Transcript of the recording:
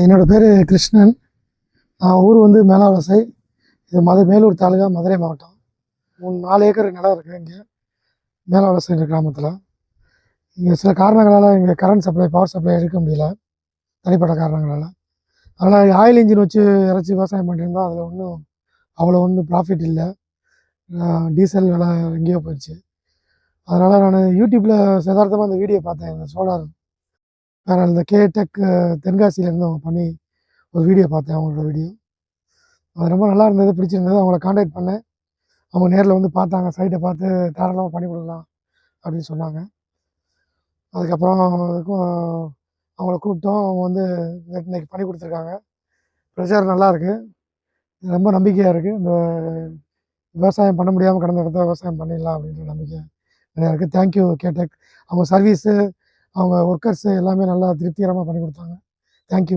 என்னோடய பேர் கிருஷ்ணன். நான் ஊர் வந்து மேலாவசை. இது மேலூர் தாலுகா, மதுரை மாவட்டம். 4 ஏக்கர் நிலம் இருக்குது இங்கே மேலாவசைன்ற கிராமத்தில். இங்கே சில காரணங்களால் இங்கே கரண்ட் சப்ளை, பவர் சப்ளை எடுக்க முடியல, தனிப்பட்ட காரணங்களால். அதனால் ஆயில் இன்ஜின் வச்சு இறச்சி விவசாயம் பண்ணியிருந்தோம். அதில் ஒன்றும் ப்ராஃபிட் இல்லை. டீசல் விலை எங்கேயோ போயிடுச்சு. அதனால் நான் யூடியூப்பில் யதார்த்தமாக அந்த வீடியோ பார்த்தேன். இந்த சோலார் பேனல், இந்த கேடெக் தென்காசியிலேருந்து அவங்க பண்ணி ஒரு வீடியோ பார்த்தேன், அவங்களோட வீடியோ. அது ரொம்ப நல்லா இருந்தது, பிடிச்சிருந்தது. அவங்கள காண்டாக்ட் பண்ணேன். அவங்க நேரில் வந்து பார்த்தாங்க, சைட்டை பார்த்து தாராளமாக பண்ணி கொடுக்கலாம் அப்படின்னு சொன்னாங்க. அதுக்கப்புறம் அவங்கள கூப்பிட்டோம். அவங்க வந்து இன்றைக்கி பண்ணி கொடுத்துருக்காங்க. ப்ரெஷர் நல்லாயிருக்கு, ரொம்ப நம்பிக்கையாக இருக்குது. இந்த விவசாயம் பண்ண முடியாமல் கடந்த இடத்துல விவசாயம் பண்ணிடலாம் அப்படின்ற நம்பிக்கை நிறையா இருக்குது. தேங்க்யூ கேடெக். அவங்க சர்வீஸு, அவங்க ஒர்க்கர்ஸு எல்லாமே நல்லா திருப்திகரமாக பண்ணி கொடுத்தாங்க. தேங்க்யூ.